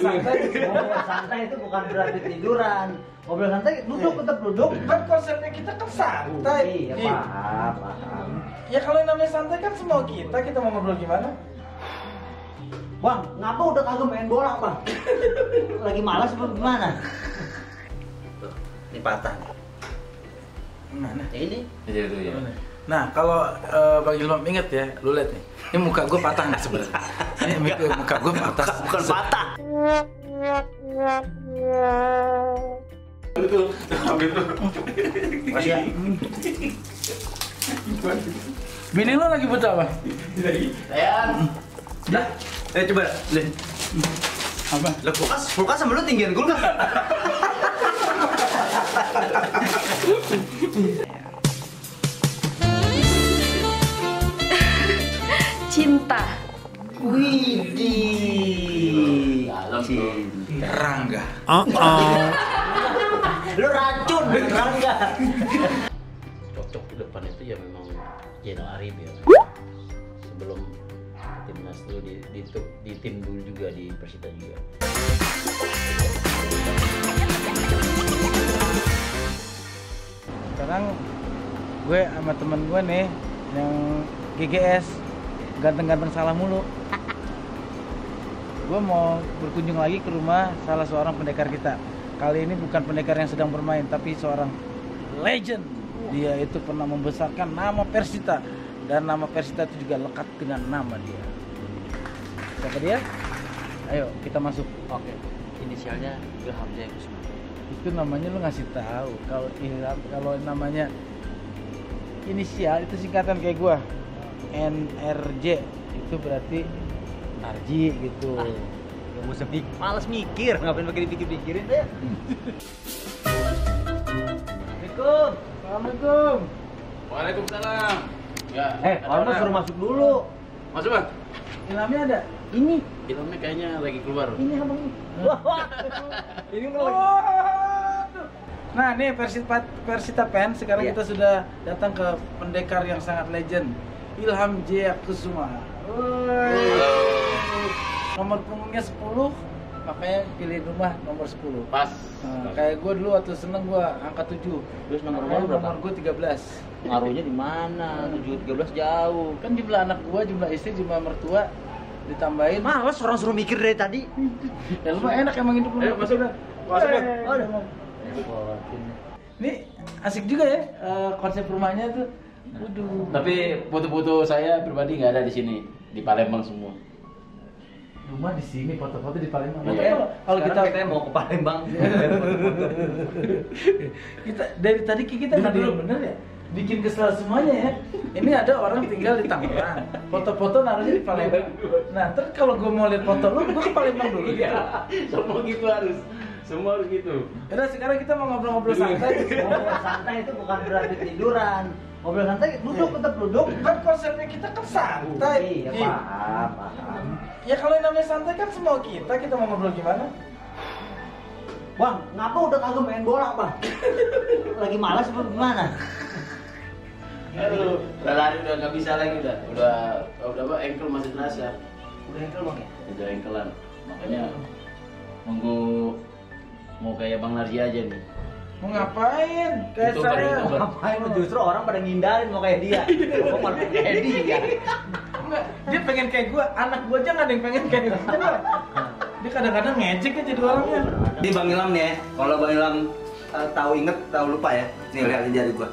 santai. Ngobrol santai itu bukan berarti tiduran. Ngobrol santai duduk, tetap duduk. Kan konsepnya kita kan santai. Iya, paham. Ya kalau yang namanya santai kan semua kita mau ngobrol gimana? Bang, ngapa udah kagak main bola, Bang? Lagi malas apa gimana? Tuh, ini patah. Mana? Ini. Iya itu ya. Nah, kalau Bang Ilham inget ya, lu lihat nih. Ini muka gue patah nggak sebenarnya? Ini muka gue patah. Bukan patah. Betul. Betul. Masih ya? Bini lo lagi butuh apa? Sayang. Dah. Coba lihat. Apa? Lah kulkas sama lu tinggian kulkas. Cinta. Widih. Cinta. Rangga. Lu racun, Rangga. Cocok ke depan itu ya memang Zainal Arif ya. Sebelum timnas dulu di tim dulu juga di Persita juga. Sekarang gue sama temen gue nih yang GGS ganteng-ganteng salah mulu. Gue mau berkunjung lagi ke rumah salah seorang pendekar kita. Kali ini bukan pendekar yang sedang bermain, tapi seorang legend. Dia itu pernah membesarkan nama Persita, dan nama Persita itu juga lekat dengan nama dia. Siapa dia? Ayo kita masuk. Oke. Inisialnya Ilham Jaya Kusuma. Itu namanya lu ngasih tahu. Kalau namanya inisial itu singkatan kayak gua, NRJ, itu berarti Narji gitu. Gak usah males mikir, ngapain pakai dipikir-pikirin deh. Assalamualaikum. Assalamualaikum. Waalaikumsalam. Ya. Orang suruh masuk dulu. Masuk Bang. Ilhamnya ada. Ini. Ilhamnya kayaknya lagi keluar. Ini abang ini. Ini Nah, nih Persita Pen. Sekarang Iya. kita sudah datang ke pendekar yang sangat legend, Ilham Jaya Kusuma. Nomor punggungnya 10, makanya pilih rumah nomor 10. Pas. Nah, kayak gue dulu waktu seneng gue angka 7. Terus nomor Makanya lu berapa? Nomor gue 13. Ngaruhnya di mana? 7 13 jauh. Kan jumlah anak gue, jumlah istri, jumlah mertua ditambahin. Males orang suruh mikir dari tadi. Ya lu mah enak emang hidup lu. Ayo, masuk. Masuk. Aduh. Ini asik juga ya konsep rumahnya tuh. Waduh. Tapi foto-foto saya pribadi nggak ada di sini, di Palembang semua. Rumah di sini, foto-foto di Palembang. Iya. Makanya kalau kita mau ke Palembang. kita dari tadi kita nggak bener ya bikin kesel semuanya ya. Ini ada orang tinggal di Tangerang, foto-foto naruhnya di Palembang. Nah, terus kalau gue mau lihat foto lu, gue ke Palembang dulu gitu. Semua gitu harus. Semua harus gitu. Udah, sekarang kita mau ngobrol-ngobrol santai. Ngobrol santai itu bukan berarti tiduran. Ngobrol santai duduk, tetap duduk. Kan konsepnya kita kan santai. Iya, paham. Ya kalau yang namanya santai kan semua kita mau ngobrol gimana? Bang, ngapa udah kagak main bola, Bang? Lagi malas apa gimana? Aduh, udah lari udah nggak bisa lagi udah apa ankle masih terasa. Udah engkel, Bang ya? Udah anklean. Makanya nunggu mau kayak Bang Narji aja nih. Mau ngapain? Kayak Itu saya. baru- Ngapain lu, justru orang pada ngindarin mau kayak dia. Gua malah kayak dia. Enggak, dia pengen kayak gua. Anak gua aja nggak ada yang pengen kayak dia. Dia kadang-kadang ngejek aja jadi orangnya. Ini Bang Ilham nih ya. Kalau Bang Ilham tahu inget, tahu lupa ya. Nih lihat di jari gua.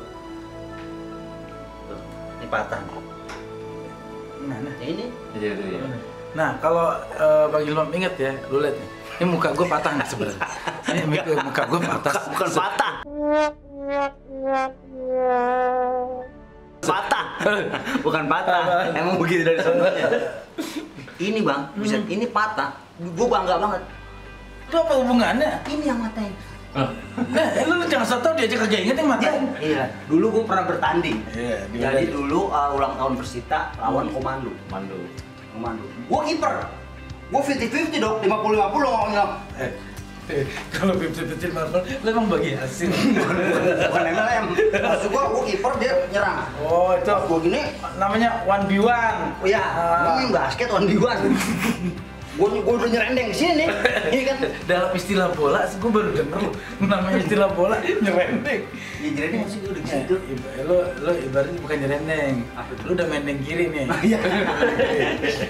Tuh, ini patah. Mana? Ini. Iya itu ya. Nah, kalau Bang Ilham inget ya, lu lihat nih. Ini muka gue patah nggak sebenarnya? Ini muka gue patah. Bukan patah. Patah. Bukan patah. Emang begitu dari sononya. Ini Bang, bisa ini patah. Gue bangga banget. Itu apa hubungannya? Ini yang matain. Lu jangan soto dia aja kagak inget yang mata. Iya. Dulu gue pernah bertanding. Iya, Jadi dulu ulang tahun Persita lawan Komando. Komando. Gue kiper. Gue 50-50 dong, 50-50 ngomong. Kalau 50-50 marvel, lu emang bagi hasil. Bukan MLM. Maksud gue kiper dia nyerang. Oh, itu Gue gini, namanya 1v1. oh ya, gue main basket 1v1. Gue udah nyerendeng sini nih. Iya kan? Dalam istilah bola, gue baru denger loh. Namanya istilah bola nyerendeng. Ya nyerendeng maksud gue udah gitu. Lo ibaratnya bukan nyerendeng. Lo udah mendeng kiri nih. Iya.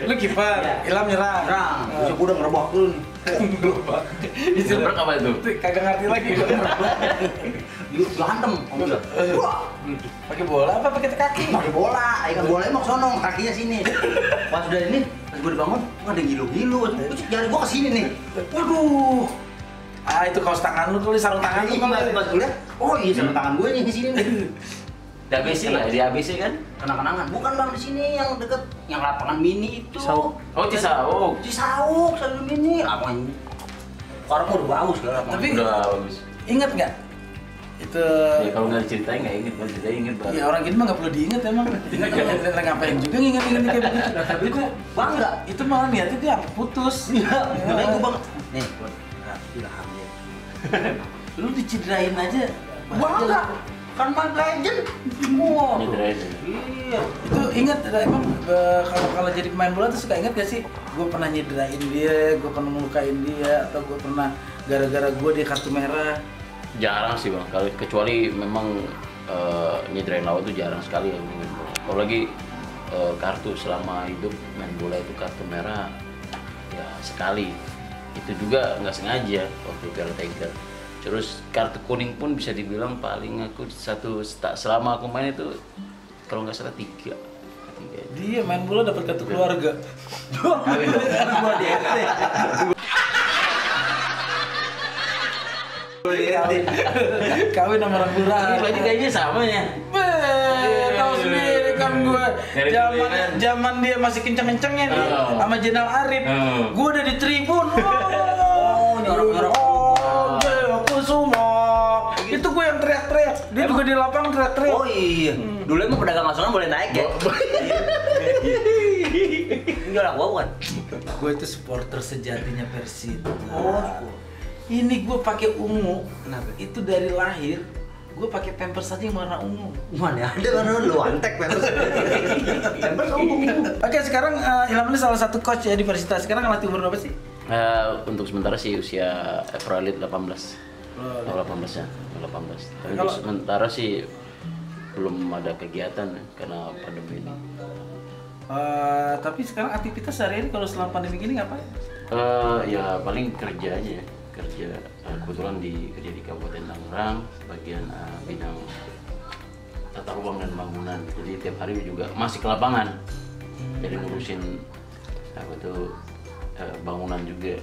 Lo kiper, Ilham nyerang. Terang. Terus gue udah ngerebak dulu nih. Istilah apa itu? Kagak ngerti lagi. Yuk berantem. Wah. Gitu. Pakai bola apa pakai kaki? Pakai bola, ikan bolanya mau sono, kakinya sini. Pas udah ini, pas gue dibangun, gua ada ngilu-ngilu. Terus jari gua kesini nih. Waduh. Itu kaos tangan lu tuh, sarung tangan lu Pas gue lihat, oh iya sarung tangan gue nih di sini nih. Di ABC ya? Di ABC kan? Kenang-kenangan. Bukan bang di sini yang deket, yang lapangan mini itu. Oh Cisauk. Cisauk, stadion mini, lapangan. Orang udah bagus kan lapangan. Tapi Udah bagus. inget nggak? Itu Ya kalau nggak diceritain nggak inget, kalau diceritain inget banget. ya orang gini mah nggak perlu diinget emang. Ngapain juga nginget-nginget kayak begitu. Tapi gue bangga. Itu malah niatnya dia sampai putus. Iya, makanya gue bangga. Nih, gue Ilham ya. Lu dicederain aja. Bangga. Kan main legend. Wow. Nyederain. Iya. Itu ingat emang kalau jadi pemain bola tuh suka ingat gak sih? Gue pernah nyederain dia, gue pernah melukain dia, atau gue pernah gara-gara gue dia kartu merah. Jarang sih bang, kalau kecuali memang nyederain lawan tuh jarang sekali yang main bola. Kalau lagi kartu selama hidup main bola itu kartu merah ya sekali. Itu juga nggak sengaja waktu Piala Tiger. Terus kartu kuning pun bisa dibilang paling aku selama aku main itu kalau nggak salah tiga. Dia main bola dapat kartu keluarga. Gua di RT. Kawin sama orang lurah. Ini baju kayaknya sama ya. Tahu sendiri kan gue Dari zaman dulu kan. zaman dia masih kenceng-kencengnya nih Oh. sama Jenal Arif. Oh. Gue udah di tribun. nyorok-nyorok. Aku semua. Itu gue yang teriak-teriak. Dia juga di lapangan teriak-teriak. Oh iya. Dulu emang pedagang asongan boleh naik ya? Enggak lah, gua bukan. Gue itu supporter sejatinya Persita. Oh. Ini gue pakai ungu. Kenapa? Itu dari lahir. Gue pakai pampers aja yang warna ungu. Mana ada kan lu antek Pampers. Pampers ungu. Oke, sekarang Ilham ini salah satu coach ya di Persita. Sekarang ngelatih umur berapa sih? Untuk sementara sih usia Proelit 18. Oh, 18 ya, 18. Tapi Kalau- untuk sementara sih belum ada kegiatan ya, karena pandemi ini. Tapi sekarang aktivitas sehari-hari kalau selama pandemi gini ngapain? Ya paling kerja aja ya. Kerja kebetulan kerja di Kabupaten Tangerang bagian bidang tata ruang dan bangunan. Jadi tiap hari juga masih ke lapangan. Jadi ngurusin apa tuh bangunan juga.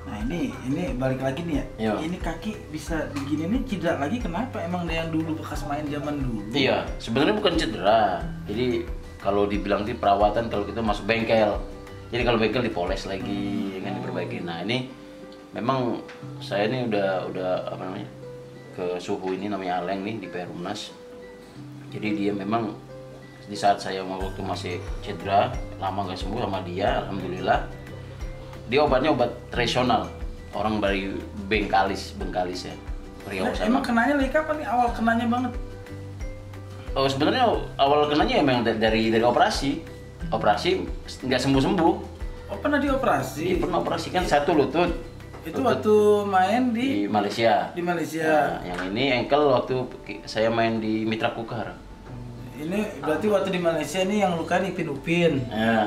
Nah ini balik lagi nih ya. Iya. Ini kaki bisa begini nih cedera lagi kenapa? Emang dia yang dulu bekas main zaman dulu? Iya, sebenarnya bukan cedera. Jadi kalau dibilang di perawatan kalau kita masuk bengkel. Jadi kalau bengkel dipoles lagi, kan diperbaiki. Nah ini memang saya ini udah apa namanya ke suhu ini namanya Aleng nih di Perumnas. Jadi dia memang di saat saya waktu masih cedera lama nggak sembuh sama dia, alhamdulillah. Dia obatnya obat tradisional. Orang dari Bengkalis ya. Riau Nah, sana. emang kenanya lagi kapan nih? Awal kenanya banget. Oh sebenarnya awal kenanya emang dari operasi nggak sembuh. Oh pernah dioperasi? Dia pernah operasi kan satu lutut. Itu Lutut waktu main di Malaysia. di Malaysia. Nah, yang ini ankle waktu saya main di Mitra Kukar. Ini berarti waktu di Malaysia ini yang luka Ipin Upin. Nah,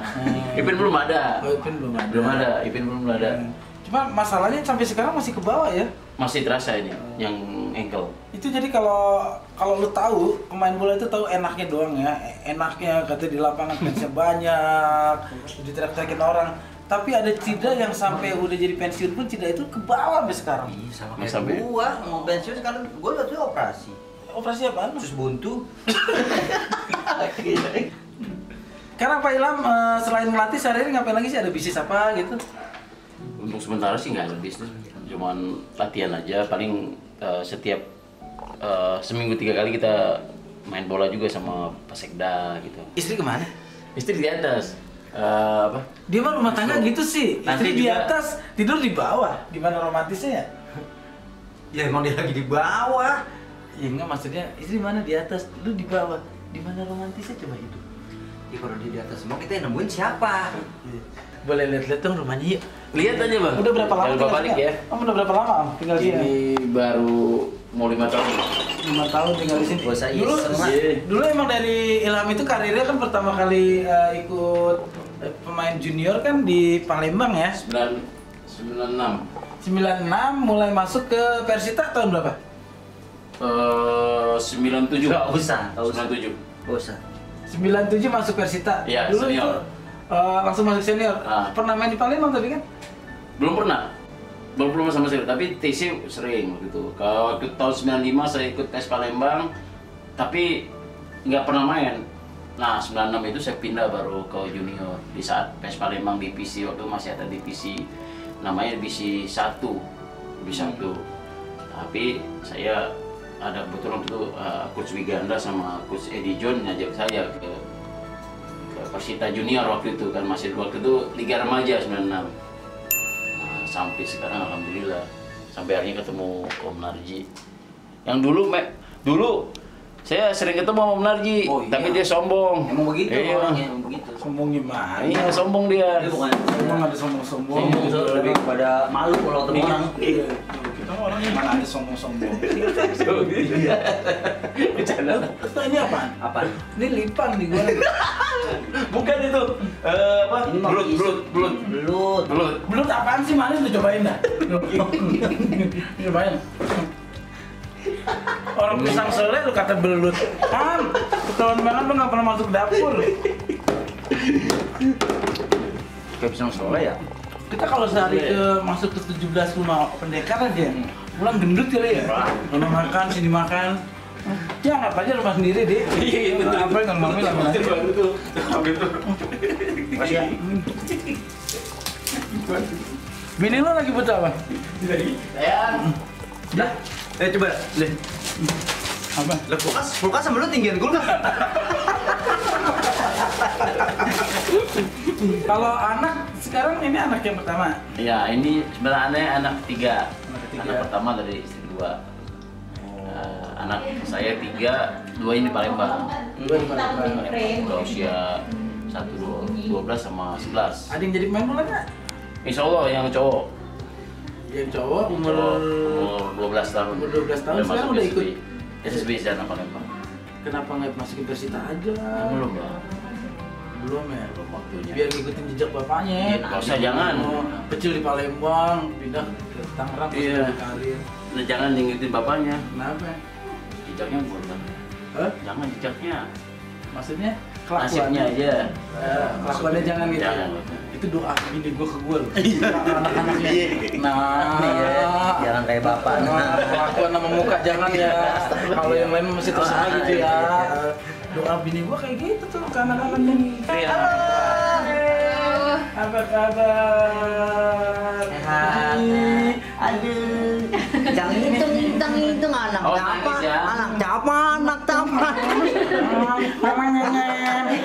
Ipin belum ada. Oh, Ipin belum ada. Ipin belum ada. Cuma masalahnya sampai sekarang masih ke bawah ya. Masih terasa ini yang ankle. Itu jadi kalau lu tahu pemain bola itu tahu enaknya doang ya. Enaknya katanya di lapangan fansnya banyak, diteriak-teriakin orang. Tapi ada cedera yang sampai udah jadi pensiun pun cedera itu ke bawah sampai sekarang. Iya sama Mas kayak sampai- gua mau pensiun sekarang gua waktu itu operasi. Operasi apaan? Terus buntu. Sekarang Pak Ilham selain ngelatih sehari-hari ngapain lagi sih? Ada bisnis apa gitu? Untuk sementara sih nggak ada bisnis, cuman latihan aja. Paling setiap seminggu 3 kali kita main bola juga sama Pasekda gitu. Istri kemana? Istri di atas. Apa? Dia mah rumah tangga gitu sih. Nanti Istri di juga- atas, tidur di bawah. Di mana romantisnya ya? Ya emang dia lagi di bawah. Ya enggak, maksudnya istri mana di atas, lu di bawah. Di mana romantisnya coba itu? Ya kalau dia di atas semua kita yang nemuin siapa? Boleh lihat-lihat dong rumahnya yuk. Lihat aja bang. Udah berapa lama Jangan tinggal balik sini? ya. Oh, udah berapa lama Om tinggal sini? Ini baru mau 5 tahun. 5 tahun tinggal di sini. Gak usah Dulu, iseng, Mak. dulu emang dari Ilham itu karirnya kan pertama kali ikut pemain junior kan di Palembang ya. 96. 96 mulai masuk ke Persita tahun berapa? 97. Gak usah, gak usah. 97. Gak usah. 97 masuk Persita. Iya, dulu senior. itu langsung masuk senior. Ah. Pernah main di Palembang tapi kan? Belum pernah. Belum pernah sama sekali, tapi TC sering waktu itu. Kalau waktu tahun 95 saya ikut tes Palembang, tapi nggak pernah main. Nah, 96 itu saya pindah baru ke junior. Di saat PES Palembang divisi, waktu masih ada divisi, namanya divisi 1. Divisi 1. Tapi saya ada kebetulan itu Coach Wiganda sama Coach Eddie John ngajak saya ke Persita Junior waktu itu kan, masih waktu itu Liga Remaja 96. Nah, sampai sekarang alhamdulillah sampai akhirnya ketemu Om Narji. Yang dulu saya sering ketemu Om Narji, Oh, iya. tapi dia sombong. Emang begitu Iya. orangnya, emang begitu. Sombong gimana? Iya, sombong dia. Dia bukan Sombong ada sombong-sombong. sombong, itu lebih kepada malu kalau ketemu orang. Iya. Kita orangnya mana ada sombong-sombong. Iya. Bercanda. Terus ini apa? Apa? Ini lipan nih gue. Bukan itu. Apa? Ini mah Belut, isi. belut, belut. Belut. Belut. Belut apaan sih manis lu cobain dah. Cobain. Orang pisang sele lu kata belut. Kan, ketahuan banget lu nggak pernah masuk dapur. Kayak pisang sole ya? Kita kalau sehari masuk ke 17 rumah pendekar aja, pulang gendut kali ya. Mana makan, sini makan. Jangan apa aja rumah sendiri deh. Iya, betul. Apa yang ngomongin lama Itu baru tuh. Gitu. Makasih ya. Bini lo lagi butuh apa? Sayang. Dah. Coba. Deh. Apa? Lah kulkas sama lu tinggian kulkas. Kalau anak sekarang ini anak yang pertama. Ya, ini sebenarnya anak 3. Anak ketiga. Anak pertama dari istri 2. Anak saya 3, 2 ini di Palembang. Dua di Palembang. Udah usia 12 sama 11. Ada yang jadi pemain bola nggak? Insya Allah yang cowok. Yang cowok umur Umur 12 tahun. Umur 12 tahun, sekarang masuk udah SSB. ikut. SSB di sana Palembang. kenapa nggak masukin Persita aja? Belum Bang. Belum ya. Belum waktunya. Biar ngikutin jejak bapaknya. Iya, nggak usah, jangan. Oh, kecil di Palembang, pindah ke Tangerang, terus Iya. karir. Nah, jangan ngikutin bapaknya. Kenapa? Jejaknya bukan Bang. Hah? Jangan jejaknya. Maksudnya Nasibnya aja. Kelakuannya jangan gitu. Jangan. Itu doa bini gue ke gue loh. Anak-anaknya. Nah, Iya, jangan kayak bapak. kelakuan sama muka jangan ya. Kalau yang lain masih terserah gitu ya. Doa bini gue kayak gitu tuh ke anak-anaknya nih. Halo. Apa kabar? Sehat. Aduh. Jangan hitung anak Oh, siapa? nangis ya? Anak siapa? Anak siapa?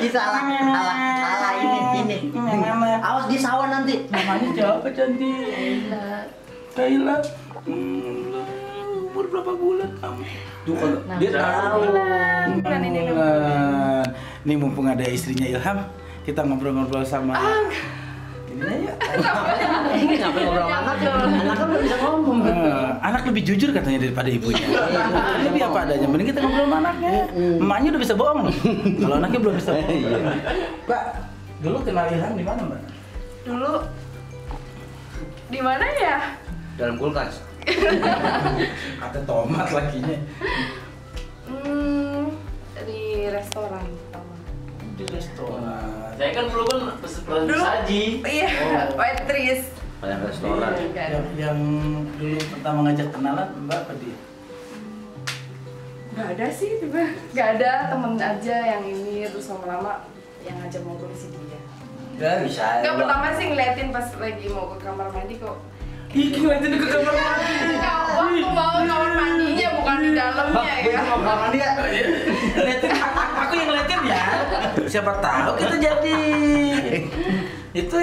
Bisa salah ini. Awas di sawah nanti. Namanya siapa cantik? Kayla. Umur berapa bulan kamu? Tuh kalau dia tahu. Bulan ini 6 bulan. Nih mumpung ada istrinya Ilham, kita ngobrol-ngobrol sama ininya yuk. Ini ngapain ngobrol sama anak? Anak kan belum bisa ngomong. Anak lebih jujur katanya daripada ibunya. Lebih apa adanya. Mending kita ngobrol sama anaknya. Emaknya udah bisa bohong loh. Kalau anaknya belum bisa bohong. Pak, dulu kenal Ilham di mana, Mbak? Dulu di mana ya? Dalam kulkas. Kata tomat lakinya. Di restoran pertama. Di restoran. Saya kan dulu kan pesen Dulu saji. Iya, waitress. Banyak restoran. Yang dulu pertama ngajak kenalan Mbak apa dia? Gak ada sih, tiba. Gak ada, temen aja yang ini terus lama-lama yang ngajak ngobrol sih dia. Gak bisa. Gak pertama sih ngeliatin pas lagi mau ke kamar mandi kok. Ih, ngeliatin ke kamar mandi. Waktu mau kamar mandinya bukan di dalamnya ya. Mau kamar mandi ya? Ngeliatin, aku yang ngeliatin ya. Siapa tahu kita jadi. Itu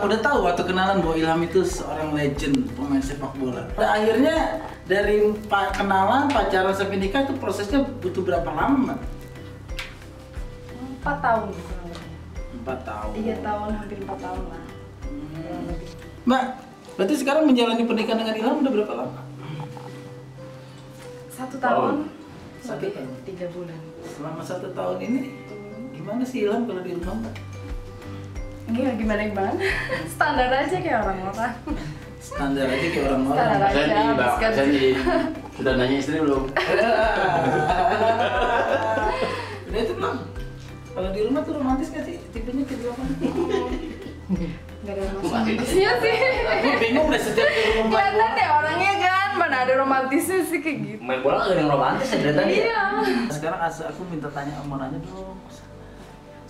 udah tahu waktu kenalan bahwa Ilham itu seorang legend pemain sepak bola. Nah, akhirnya dari kenalan, pacaran sampai nikah itu prosesnya butuh berapa lama, Mbak? 4 tahun kurang lebih. 4 tahun. 3 tahun, hampir 4 tahun lah. Kurang lebih. Mbak, berarti sekarang menjalani pernikahan dengan Ilham udah berapa lama? 1 tahun, Satu lebih tahun. 3 bulan. Selama 1 tahun ini gimana sih Ilham kalau di rumah Mbak? Gimana? Standar aja kayak orang-orang. Standar aja kayak orang-orang. Standar aja. Sandy, Mbak, habiskan. Sandy. Sudah nanya istri belum? Udah itu belum? Kalau di rumah tuh romantis gak sih? Tipenya kayak gimana? Gak ada romantisnya sih. Aku bingung deh setiap di rumah Kelihatan deh orangnya kan, mana ada romantisnya sih kayak gitu. Main bola gak ada yang romantis ya dari tadi. Iya. Sekarang aku minta tanya, mau nanya dong.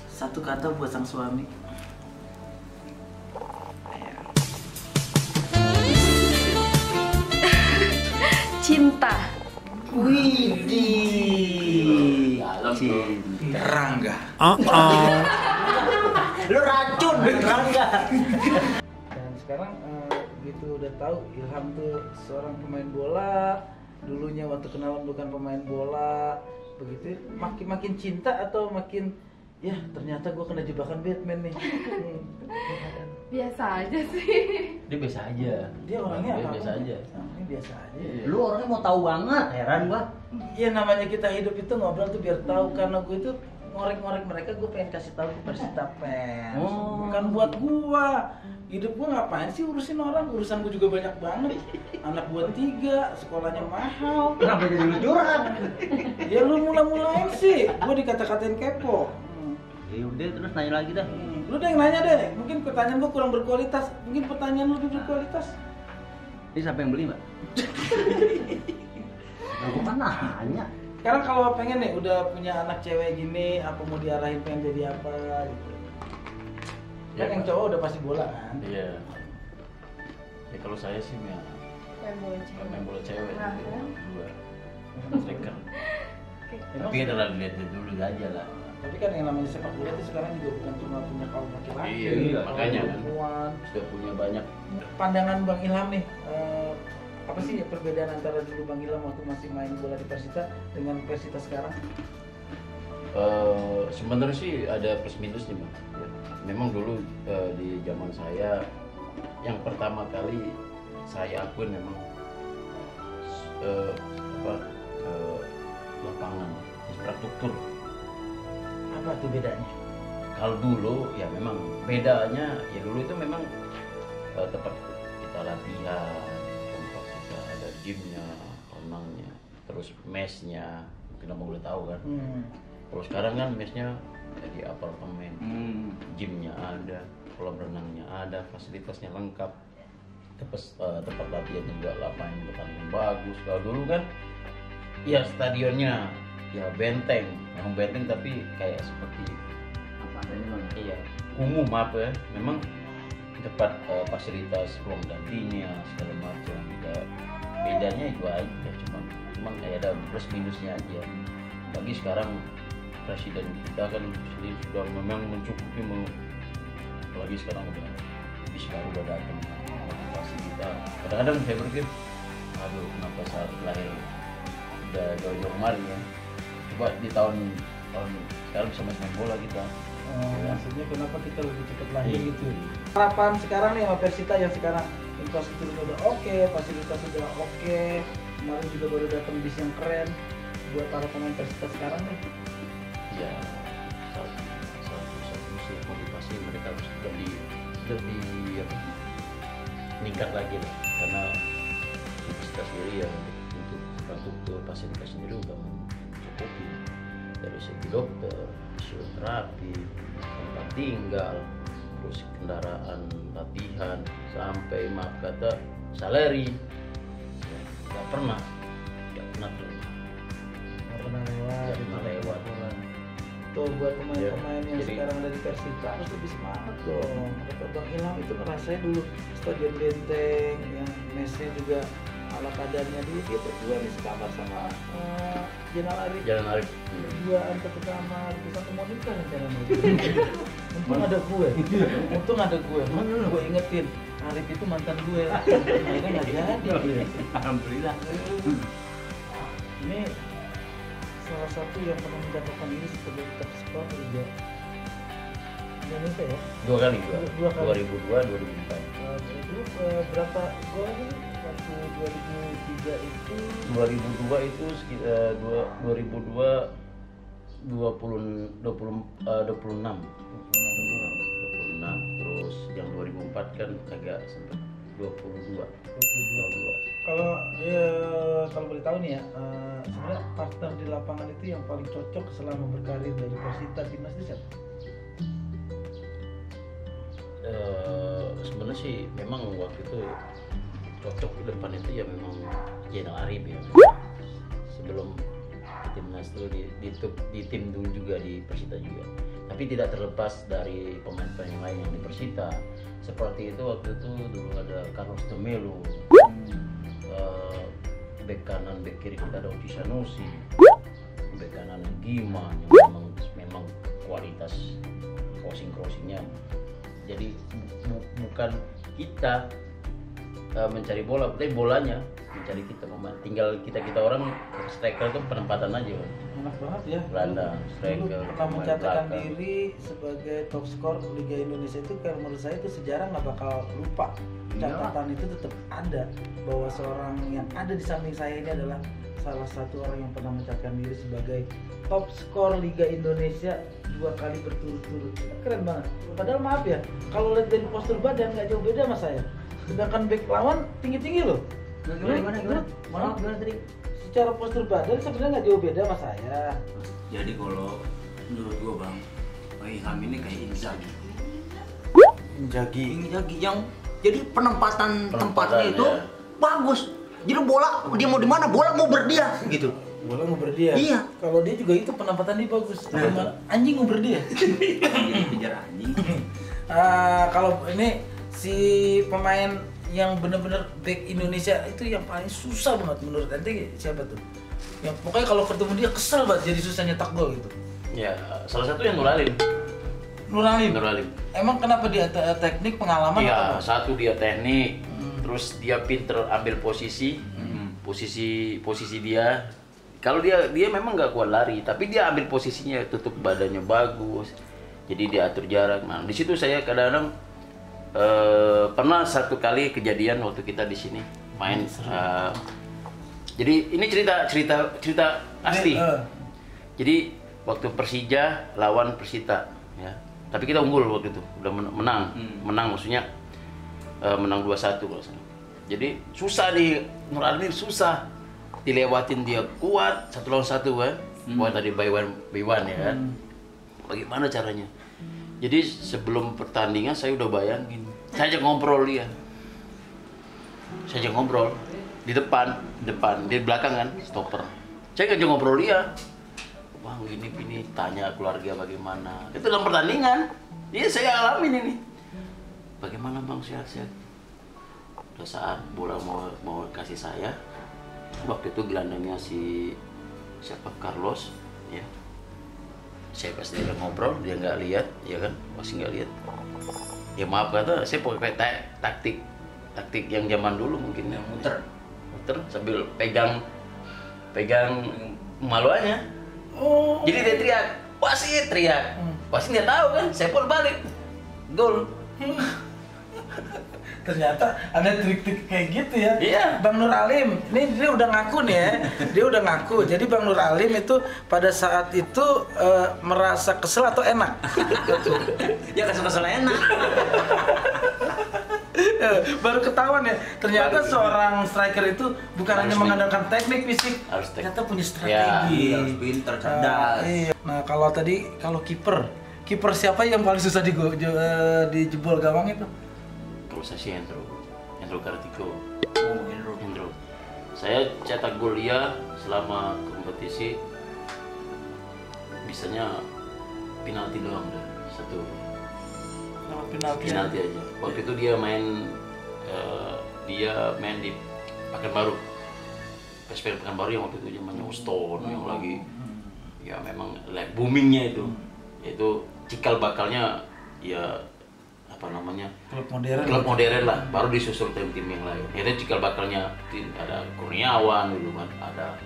Satu kata buat sang suami. Cinta. Widih. Dalam Cinta. Rangga. Lu racun, Rangga. Dan sekarang gitu udah tahu Ilham tuh seorang pemain bola. Dulunya waktu kenalan bukan pemain bola. Begitu makin cinta atau makin ya ternyata gue kena jebakan Batman nih. Biasa aja sih. Dia biasa aja. Dia orangnya Dia apa? biasa aja. Orangnya biasa aja. Iya. Lu orangnya mau tahu banget, heran gua. Iya namanya kita hidup itu ngobrol tuh biar tahu, karena gue itu ngorek-ngorek mereka, gue pengen kasih tahu ke Persita fans. Oh. Bukan buat gua. Hidup gua ngapain sih urusin orang? Urusan gua juga banyak banget. Anak gua 3, sekolahnya mahal. Kenapa jadi lu curhat? Ya lu mula-mulain sih. Gua dikata-katain kepo. Ya udah terus nanya lagi dah. Lu deh yang nanya deh. Mungkin pertanyaan gua kurang berkualitas. Mungkin pertanyaan lu lebih berkualitas. Ini siapa yang beli, Mbak? Nah, gua kan nanya. Sekarang kalau pengen nih udah punya anak cewek gini, apa mau diarahin pengen jadi apa gitu. Kan Ya, yang Pak. cowok udah pasti bola kan. Iya. Ya kalau saya sih ya Main bola cewek. main bola cewek Nah, gitu. kan? Dua. Striker. Oke. Tapi kita lihat dulu aja lah. Tapi kan yang namanya sepak bola itu sekarang juga bukan cuma punya kaum laki-laki. Iya, makanya kan. Perempuan. Sudah punya banyak. Pandangan Bang Ilham nih, apa sih ya perbedaan antara dulu Bang Ilham waktu masih main bola di Persita dengan Persita sekarang? Sebenarnya sih ada plus minusnya, Bang. Ya. Memang dulu di zaman saya yang pertama kali saya akui memang lapangan infrastruktur. Apa tuh bedanya? Kalau dulu ya memang bedanya ya dulu itu memang tempat kita latihan, tempat kita ada gymnya, renangnya, terus mesnya, mungkin abang udah tahu kan. Kalau sekarang kan mesnya di apartemen, gymnya ada, kolam renangnya ada, fasilitasnya lengkap, tempat latihan juga lapangan pertandingan bagus. Kalau dulu kan ya stadionnya ya benteng, memang benteng tapi kayak seperti Apa adanya, Bang? iya umum apa ya, memang tempat fasilitas ruang gantinya segala macam. Ya, bedanya itu aja, cuman kayak ada plus minusnya aja. Bagi sekarang presiden kita kan sendiri sudah memang mencukupi, apalagi sekarang udah bis baru udah datang motivasi kita. Kadang-kadang saya berpikir, aduh kenapa saat lahir udah jauh-jauh kemarin ya, coba di tahun sekarang bisa main bola kita. Maksudnya kenapa kita lebih cepat lahir Iya. gitu? Harapan sekarang nih sama Persita yang sekarang infrastrukturnya udah oke, fasilitas udah oke, kemarin juga baru datang bis yang keren. Buat para pemain Persita sekarang nih, Ya satu sih motivasi mereka harus lebih apa, meningkat lagi lah, karena kita sendiri ya untuk infrastruktur fasilitas sendiri udah mencukupi dari segi dokter, fisioterapi, tempat tinggal, terus kendaraan latihan, sampai maaf kata salary ya, nggak pernah terlalu nggak pernah lewat. Nggak pernah lewat. Tuh buat pemain-pemain yang Jadi- sekarang ada di Persita harus lebih semangat dong. Kata Bang Ilham itu ngerasain dulu stadion benteng, yang mesnya juga ala kadarnya dulu. Dia berdua nih sekamar sama Jenal Arif. Jalan Arif. Berduaan satu kamar, bisa mau nikah rencananya. Untung ada gue. Untung ada gue. Gue ingetin Arif itu mantan gue. Akhirnya nggak jadi. Alhamdulillah. Ini salah satu yang pernah mencatatkan ini sebagai top skor Liga Indonesia ya. Dua kali. Dua kali. 2002, 2004. Dulu berapa gol ini? Waktu 2003 itu 2002 itu sekitar 2002 26. Terus yang 2004 kan agak sempat 22. Kalau kalau boleh tahu nih ya, sebenarnya partner di lapangan itu yang paling cocok selama berkarir dari Persita timnas itu siapa? Sebenarnya sih memang waktu itu cocok di depan itu ya memang Zainal Arif ya. Sebelum timnas itu di tim dulu juga di Persita juga. Tapi tidak terlepas dari pemain-pemain lain yang di Persita. Seperti itu waktu itu dulu ada Carlos de Melo, bek kanan bek kiri kita ada Uci Sanusi, bek kanan Gima yang memang kualitas crossingnya. Jadi bukan kita mencari bola, tapi bolanya mencari kita. Tinggal kita orang striker itu penempatan aja. Enak banget ya. Belanda striker. Dulu pernah mencatatkan diri sebagai top skor Liga Indonesia itu, kalau menurut saya itu sejarah nggak bakal lupa. Catatan itu tetap ada bahwa seorang yang ada di samping saya ini adalah salah satu orang yang pernah mencatatkan diri sebagai top skor Liga Indonesia 2 kali berturut-turut. Keren banget. Padahal maaf ya, kalau lihat dari postur badan nggak jauh beda sama saya. Sedangkan back lawan tinggi-tinggi loh. Gimana tadi? Secara postur badan sebenarnya nggak jauh beda sama saya. Jadi kalau menurut gua Bang, Ilham ini kayak Inzaghi. Inzaghi yang jadi penempatan tempatnya itu ya. bagus. Jadi bola dia mau di mana, bola nguber dia gitu. Bola nguber dia. Iya. Kalau dia juga itu penempatan dia bagus. Anjing nguber dia. Kejar anjing. Kalau ini si pemain yang benar-benar back Indonesia itu yang paling susah banget menurut ente siapa tuh? Yang pokoknya kalau ketemu dia kesel banget, jadi susah nyetak gol gitu. Ya, salah satu yang Nuralim. Nuralim. Emang kenapa dia teknik, pengalaman Iya, atau apa? satu dia teknik, terus dia pinter ambil posisi, posisi dia. Kalau dia memang nggak kuat lari, tapi dia ambil posisinya, tutup badannya bagus, jadi dia atur jarak. Nah, di situ saya kadang-kadang pernah satu kali kejadian waktu kita di sini main. Jadi ini cerita asli. Jadi waktu Persija lawan Persita, ya. Tapi kita unggul waktu itu, udah menang maksudnya menang 2-1 kalau salah. Jadi susah nih, Nuralim susah dilewatin, dia kuat 1 lawan 1 kan. Buat tadi by one ya kan. Bagaimana caranya? Jadi sebelum pertandingan saya udah bayangin, saya ajak ngobrol dia. Saya ajak ngobrol di depan, di belakang kan, stopper. Saya ajak ngobrol dia. Bang, gini tanya keluarga bagaimana. Itu dalam pertandingan. Iya, saya alamin ini. Bagaimana Bang, sehat-sehat? Udah saat bola mau kasih saya. Waktu itu gelandangnya si siapa, Carlos, ya. Saya pasti dia ngobrol, dia nggak lihat, ya kan, masih nggak lihat. Ya maaf kata, saya pakai taktik yang zaman dulu mungkin, yang muter sambil pegang maluannya. Oh. Jadi dia teriak, wasit teriak, wasit nggak tahu kan, saya pun balik, gol. Ternyata ada trik-trik kayak gitu ya. Iya. Bang Nuralim, ini dia udah ngaku nih ya. Dia udah ngaku. Jadi Bang Nuralim itu pada saat itu merasa kesel atau enak? Ya kesel enak. Baru ketahuan ya. Ternyata seorang striker itu bukan hanya mengandalkan teknik fisik, Harus ternyata punya strategi. Harus pinter, cerdas. Iya. Nah, kalau kiper siapa yang paling susah dijebol gawang itu? Kalau saya sih Hendro Kartiko. Oh, Hendro. Saya cetak gol dia selama kompetisi bisanya penalti doang dah, satu. Penalti aja. Waktu itu dia main di Pekanbaru. PSPL Pekanbaru yang waktu itu zamannya Uston yang lagi ya memang boomingnya itu. Yaitu cikal bakalnya ya apa namanya, klub modern lah, baru disusul tim-tim yang lain. Itu cikal bakalnya ada Kurniawan dulu kan, ada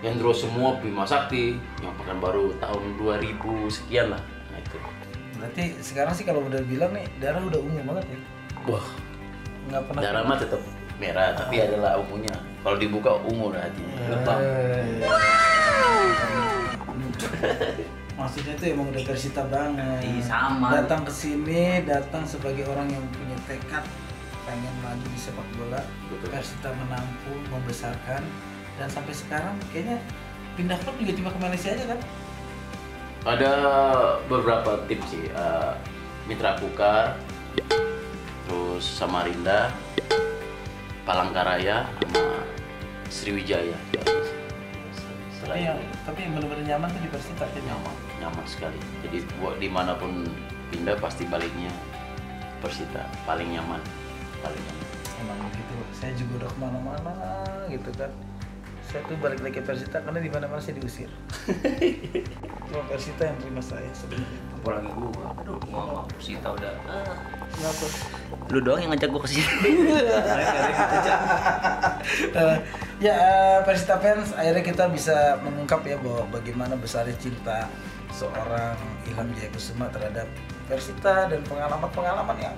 Hendro semua, Bima Sakti yang Pekanbaru tahun 2000 sekian lah. Nah itu. Berarti sekarang sih kalau udah bilang nih darah udah ungu banget ya. Wah, Nggak pernah. darah mah tetap merah, tapi adalah ungunya. Kalau dibuka ungu dah hatinya. Lebam. Maksudnya tuh emang udah Persita banget. Iya, sama. Datang ke sini, datang sebagai orang yang punya tekad pengen maju di sepak bola. Betul. Persita menampung, membesarkan, dan sampai sekarang kayaknya pindah klub juga cuma ke Malaysia aja kan? Ada beberapa tim sih, Mitra Kukar, terus Samarinda, Palangkaraya, sama Sriwijaya. Tapi yang benar-benar nyaman tuh di Persita kan? Nyaman sekali. Jadi buat dimanapun pindah pasti baliknya Persita paling nyaman. Emang gitu, saya juga udah kemana-mana gitu kan. Saya tuh balik lagi ke Persita karena di mana-mana saya diusir. Cuma Persita yang terima saya sebenarnya. Apalagi gua. Aduh, gua sama Persita udah. Kenapa? Lu doang yang ngajak gua ke sini. Persita fans, akhirnya kita bisa mengungkap ya bahwa bagaimana besarnya cinta seorang Ilham Jaya Kusuma terhadap Persita dan pengalaman-pengalaman yang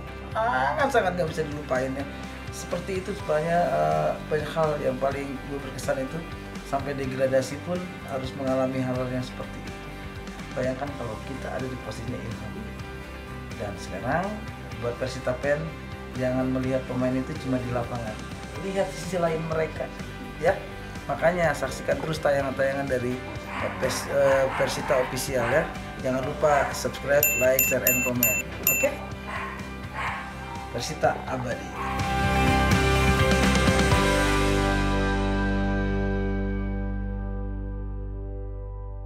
sangat nggak bisa dilupain ya. Seperti itu sebenarnya banyak hal yang paling gue berkesan itu sampai degradasi pun harus mengalami hal-hal yang seperti itu. Bayangkan kalau kita ada di posisinya Ilham. Dan sekarang buat Persita fans, jangan melihat pemain itu cuma di lapangan, lihat sisi lain mereka ya. Makanya saksikan terus tayangan-tayangan dari Persita Official ya. Jangan lupa subscribe, like, share, and comment. Oke? Persita abadi.